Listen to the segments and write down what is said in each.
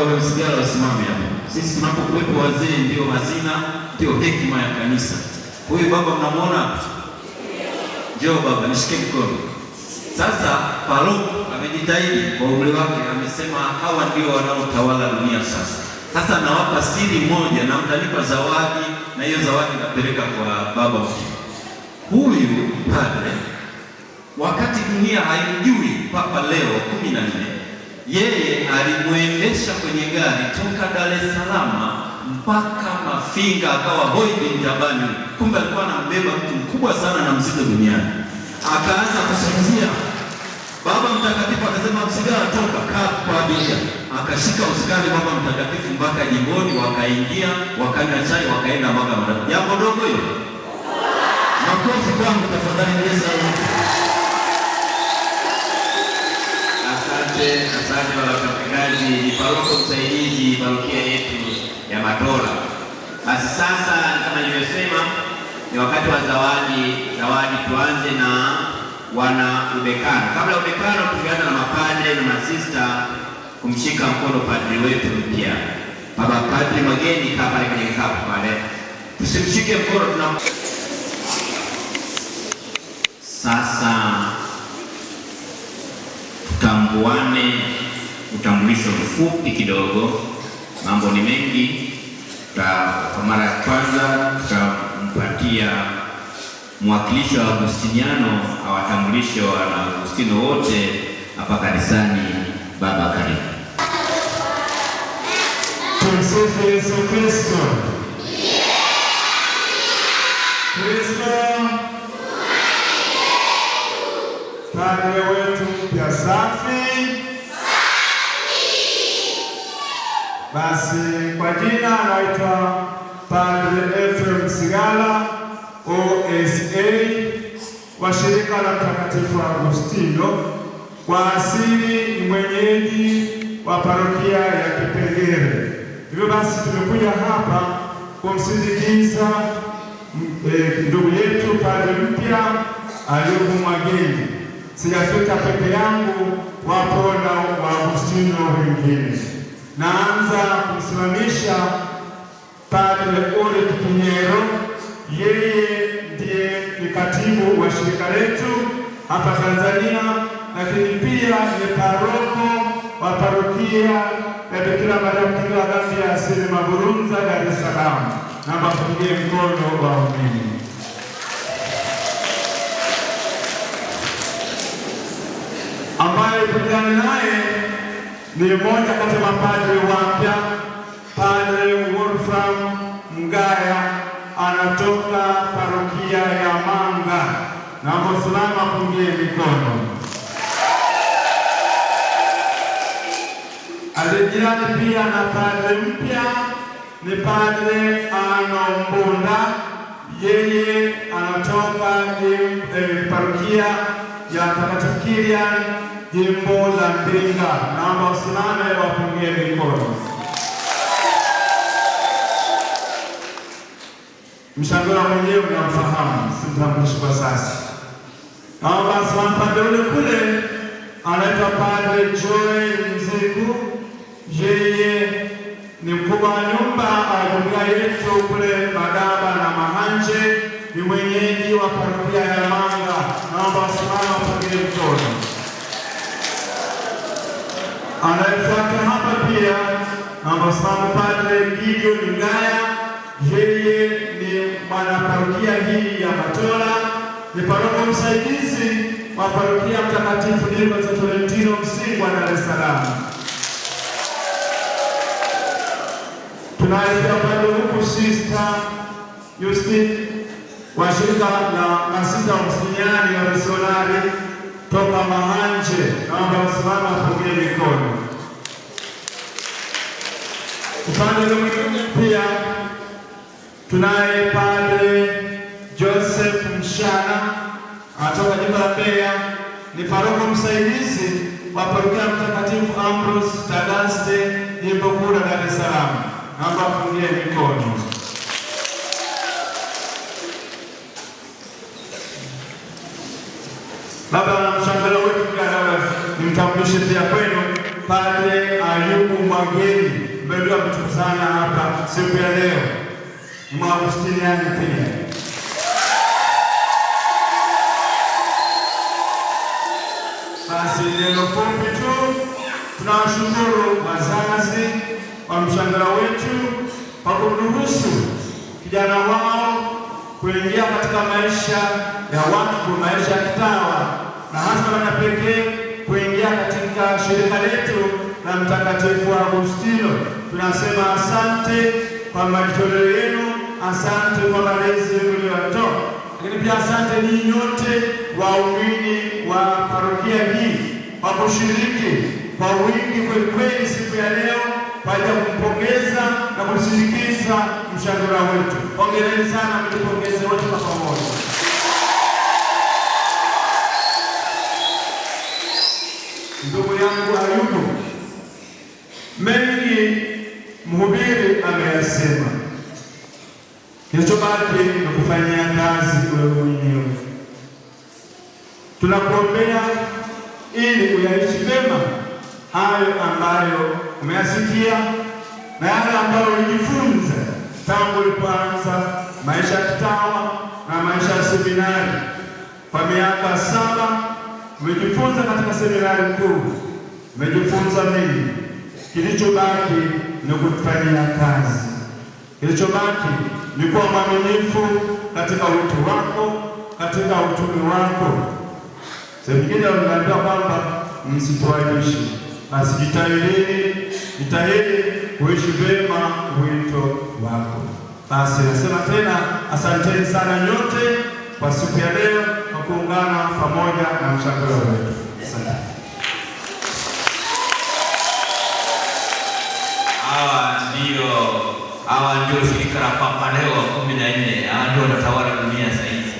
baba Msigala wasimame hapa. Sisi tunapokuwepo wazee ndio hazina, ndio hekima ya kanisa. Huyu baba mnamuona? Njoo baba, nishike mkono. Sasa paroko amejitahidi kwa umri wake, amesema hawa ndio wanaotawala dunia sasa. Sasa nawapa siri moja na mtanipa zawadi, na hiyo zawadi napeleka kwa baba mkuu. Huyu padre wakati dunia haimjui Papa Leo 14, yeye alimwendesha kwenye gari toka Dar es Salaam mpaka Mafinga, akawa hoi bin Jabani. Kumbe alikuwa anambeba mtu mkubwa sana na mzigo duniani. Akaanza kusinzia. Baba Mtakatifu akasema, Msigala toka, kaa kwa abiria. Akashika usukani Baba Mtakatifu mpaka jimboni, wakaingia, wakanywa chai, wakaenda mpaka Madaba. Jambo dogo hilo. Makofi kwangu tafadhali. Asante wala mchungaji. Ni paroko msaidizi parokia yetu ya Matola. Basi sasa kama nilivyosema, ni wakati wa zawadi. Tuanze na wana ubekano. Kabla ubekano, tukianza na mapadre na masista kumshika mkono padri wetu mpya. Baba padri mageni, kaa pale kwenye kikapu pale. Tusimshike mkono, Sasa tutambuane utambulisho mfupi kidogo. Mambo ni mengi. Kwa mara ya kwanza tutampatia mwakilishi wa Agustiniano awatambulishe wana Agustino wote hapa kanisani. Baba karibu. Tumsifu Yesu Kristo. Kristo padre wetu mpya safi. Basi kwa jina anaitwa Padre Ephraim Msigala OSA wa shirika la Mtakatifu Agustino. Kwa asili ni mwenyeji wa parokia ya Kipengere. Hivyo basi tumekuja hapa kumsindikiza ndugu yetu padre mpya aliyopo Mwageni. Sijafika peke yangu, wapo na Waagustino wengine. Naanza kumsimamisha Padre Ulrich Pinheiro. Yeye ndiye ni katibu wa shirika letu hapa Tanzania, lakini pia ni paroko wa parokia ya Bikira Maria Mkingo wa Dhambi ya Asili Maburunza, Dar es Salaam. Naomba kupigia mkono wa umini. Ambaye kujana naye ni mmoja kati ya mapadri wapya, Padre Wolfram Mgaya, anatoka parokia ya Manga. Naomba usalama pungie mikono. Alejirani pia na padre mpya ni Padre Anombunda. Yeye anatoka parokia ya Mtakatifu Kilian, jimbo la Mbinga. Naomba usimame wapungie mikono. Mshangola mwenyewe mnamfahamu, simtambulishi kwa sasa. Naomba usimame padre ule kule, anaitwa Padre Joel Mziku. Yeye ni mkubwa wa nyumba ya yetu kule Madaba na Mahanje, ni mwenyeji wa parokia ya Manga. Naomba usimame wapungie mikono. Anayefuata hapa pia naomba usimame Padre Gideon Ngaya. Yeye ni mwana parokia hii ya Matola, ni paroko msaidizi wa parokia Mtakatifu Nicolas Tolentino Msingwa, Dar es Salaam. Tunaelekea pale huku Sister Justine wa shirika la masista wa Msiniani wa misionari toka Mahanje. Naomba usimame wapungie mikono. Upande mwingine pia tunaye Padre Joseph Mshana atoka jimbo la Mbeya, ni paroko msaidizi wa parokia Mtakatifu Ambrose Tagaste, jimbo kuu la Dar es Salaam. Naomba pungie mikono. Baba na mshangalo wetu, nimtambulishe pia kwenu Padre Ayubu Mwageni mbele ametukuzana hapa siku ya leo. Mwagustiniani pia. Basi neno fupi tu, tunawashukuru wazazi wa mshangara wetu kwa kuruhusu kijana wao kuingia katika maisha ya watu, maisha ya kitawa, na hasa na pekee kuingia katika shirika letu la Mtakatifu Agustino. Tunasema asante kwa majitoleo yenu, asante kwa malezi mliotoa, lakini pia asante ninyi nyote waumini wa parokia hii kwa kushiriki kwa wingi kweli siku ya leo kwa ajili ya kumpongeza na kusindikiza mshangara wetu. Hongereni sana, mtupongeze wote kwa pamoja. Ndugu yangu Ayubu, mengi mhubiri ameyasema. Kilichobaki ni kufanyia kazi wewe mwenyewe. Tunakuombea ili uyaishi vema hayo ambayo umeyasikia na yale ambayo ulijifunza tangu ulipoanza maisha ya kitawa na maisha ya seminari. Kwa miaka 7 umejifunza katika seminari kuu, umejifunza mengi. Kilichobaki ni kufanyia kazi. Kilichobaki ni kuwa mwaminifu katika wito wako, katika utume wako. Sehemu nyingine wanaambia kwamba msituaibishe. Basi jitahidi kuishi vema wito wako. Basi nasema tena asanteni sana nyote kwa siku ya leo kwa kuungana pamoja na mshangara wetu. Asante. Hawa ndio shirika la Papa Leo wa 14. Hawa ndio wanatawala dunia sasa hivi.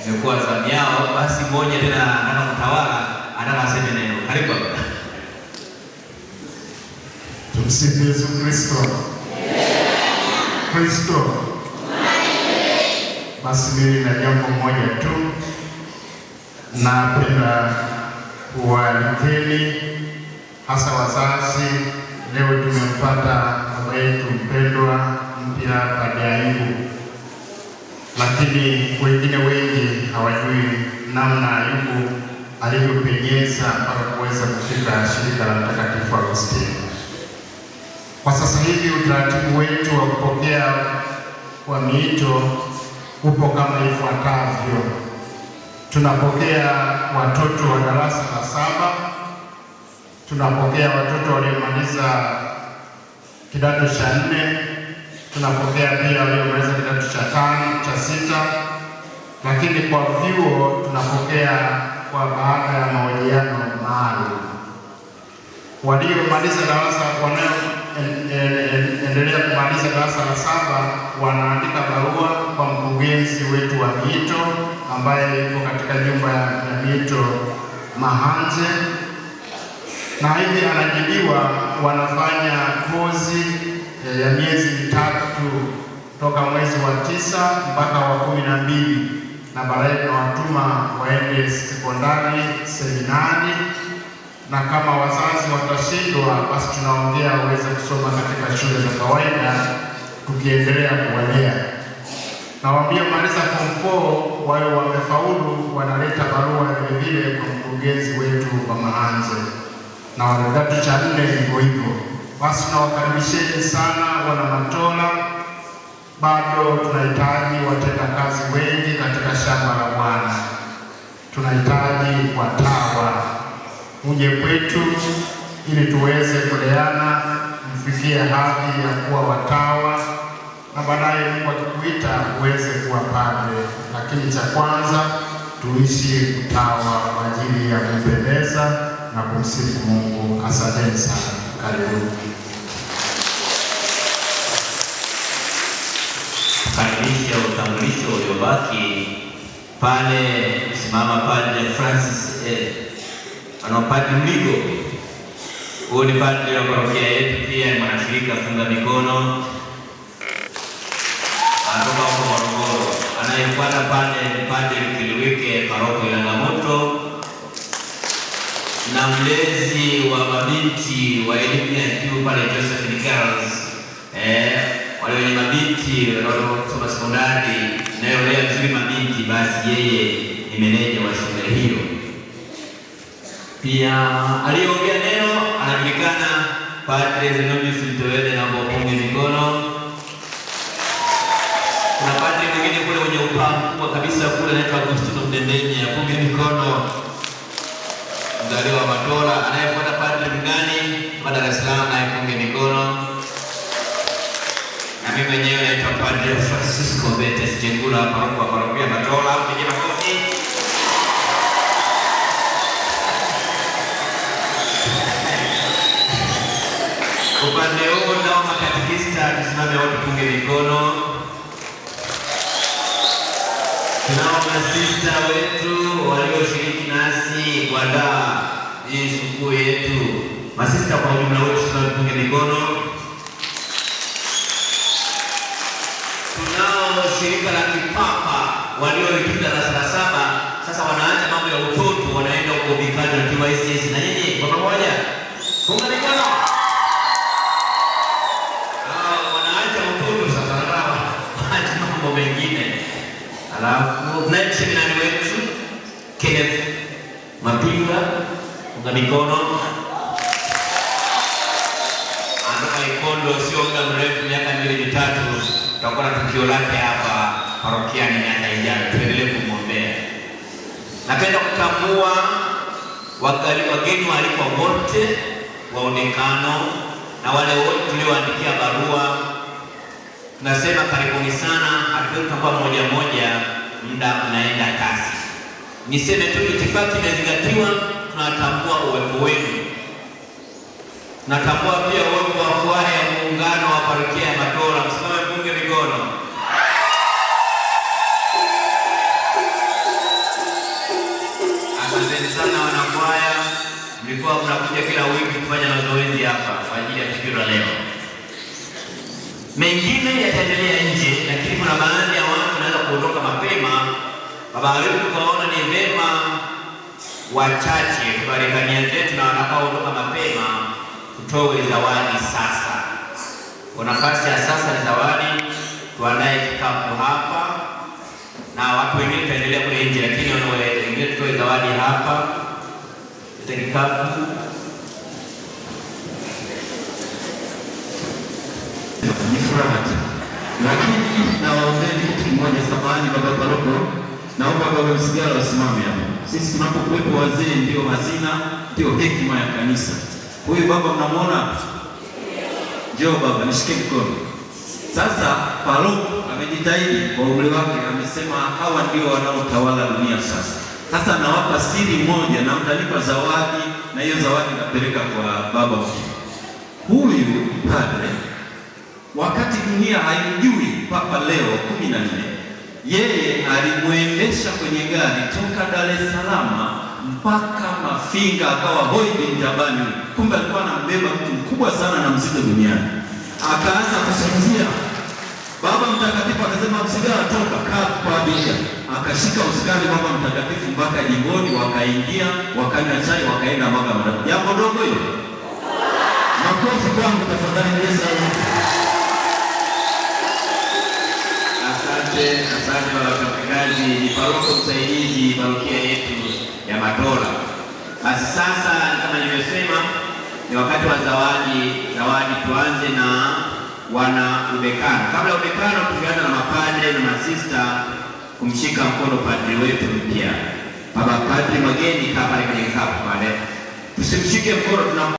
Imekuwa zamu yao, basi mmoja tena anataka kutawala, anataka aseme neno. Karibu. Tumsifu Yesu Kristo. Kristo. Basi mimi na jambo moja tu, napenda kuwalikeni hasa wazazi. Leo tumempata baba yetu mpendwa mpya Padre Ayubu, lakini wengine wengi hawajui namna Ayubu alivyopenyeza mpaka kuweza kufika shirika la Mtakatifu Agustino. Kwa sasa hivi utaratibu wetu wa kupokea kwa miito upo kama ifuatavyo. Tunapokea watoto wa darasa la 7, tunapokea watoto waliomaliza kidato cha 4, tunapokea pia waliomaliza kidato cha 5, cha 6, lakini kwa vyuo tunapokea kwa baada ya mahojiano maalum. Waliomaliza darasa endelea kumaliza darasa la 7 wanaandika barua kwa mkurugenzi wetu wa miito ambaye yuko katika nyumba ya miito Mahanje, na hivi anajibiwa. Wanafanya kozi ya miezi 3 toka mwezi wa 9 mpaka wa 12, na baadaye tunawatuma waende sekondari, seminari, na kama wazazi watashindwa, basi tunaongea waweze kusoma katika shule za kawaida tukiendelea kuwalea. Nawaambia maliza form 4 wao wamefaulu, wanaleta barua vile kwa mkurugenzi wetu wa Mahanje, na wa kidato cha 4 hivyo hivyo. Basi tunawakaribisheni sana wana Matola. Bado tunahitaji watenda kazi wengi katika shamba la Bwana. Tunahitaji watawa, uje kwetu ili tuweze kuleana, mfikie hadhi ya kuwa watawa, na baadaye Mungu akikuita uweze kuwa padre. Lakini cha kwanza tuishi utawa kwa ajili ya kumpendeza na kumsifu Mungu. Asanteni sana. Karibu. Karibisha utambulisho uliobaki pale. Simama Padre Francis Padre Mligo. Huyu ni padre wa parokia yetu, pia ni mwanashirika funga mikono, anatoka huko Morogoro. Anayefuata pale ni Padre Kiliwike, paroko ya Langamoto, na na mlezi wa mabinti wa elimu ya juu pale Josephine Girls, wale wenye mabinti wanaosoma sekondari inayolea vizuri mabinti, basi yeye ni meneja wa shule hiyo. Pia aliyeongea neno anajulikana Padre Zenonius Mtowele, na mpunge mikono. Kuna padre mwingine kule mwenye upaa mkubwa kabisa kule anaitwa Agustino Mdendenye, apunge mikono. Mzaliwa wa Matola. Anayefuata padre mgani wa Dar es Salaam, apunge mikono. Na mimi mwenyewe naitwa Padre Francisco Betes Jengula, paroko wa parokia Matola. Mwenye makofi. Upande huu nao makatekista, tusimame wote punge mikono. Tunao masista wetu walioshiriki nasi kuandaa hii sikukuu yetu. Masista kwa ujumla wetu tunapunge mikono. Tunao shirika la kipapa waliohitimu darasa la 7, sasa wanaacha mambo ya utoto, wanaenda huko vikali na KYCS. Na nyinyi kwa pamoja punga mikono. Wanaacha utoto sasa, wanaacha mambo mengine. Alafu naye seminari wetu Kenneth Mapinga, punga mikono. Anatoka Ikondo, sio muda mrefu, miaka 2-3 tutakuwa na tukio lake hapa parokiani miaka ijayo. Tuendelee kumwombea. Napenda kutambua wageni walikuwa wote waonekano na wale wote tulioandikia barua. Tunasema karibuni sana, hatutakua moja moja, muda unaenda kasi. Niseme tu itifaki imezingatiwa, tunatambua uwepo wenu. Tunatambua pia uwepo wa kwaya ya muungano wa parokia ya Matola. Msimame punge mikono. Asanteni sana wanakwaya, mlikuwa mnakuja kila wiki kufanya mazoezi hapa kwa ajili ya tukio la leo. Mengine yataendelea nje, lakini kuna baadhi ya watu wanaweza kuondoka mapema. Baba Arufu tukaona ni vema wachache tubarekania zetu na wanapoondoka mapema tutoe zawadi sasa. Kwa nafasi ya sasa ni zawadi, tuandae kikapu hapa na watu wengine tutaendelea kule nje, lakini wengine tutoe zawadi hapa. Tuta kikapu. Ni furaha tu. Lakini nawaombeni kitu kimoja, samahani baba paroko, naomba baba Msigala wasimame hapo. Sisi tunapokuwepo wazee ndio hazina, ndio hekima ya kanisa. Huyu baba mnamuona? Njoo baba, nishike mkono. Sasa paroko amejitahidi kwa umri wake, amesema hawa ndio wanaotawala dunia sasa. Sasa nawapa siri moja na mtanipa zawadi, na hiyo zawadi napeleka kwa baba. Huyu padre wakati dunia haimjui Papa Leo 14, yeye alimwendesha kwenye gari toka Dar es Salaam mpaka Mafinga, akawa hoi bin Jabani. Kumbe alikuwa anambeba mtu mkubwa sana na mzito duniani. Akaanza kusinzia. Baba Mtakatifu akasema Msigala toka, kaa kwa abiria. Akashika usukani Baba Mtakatifu mpaka jingoni, wakaingia, wakanywa chai, wakaenda Maga Madafu. Jambo dogo hilo. Makofi kwangu tafadhali. Asante baba mchungaji. Ni paroko msaidizi parokia yetu ya Matola. Basi sasa kama nilivyosema, ni wakati wa zawadi. Tuanze na wana ubekano. Kabla ya ubekano, tukianza na mapadre na masista kumshika mkono padri wetu mpya. Baba Padri Mageni, kaa pale kwenye kikapu pale. Tusimshike mkono, tuna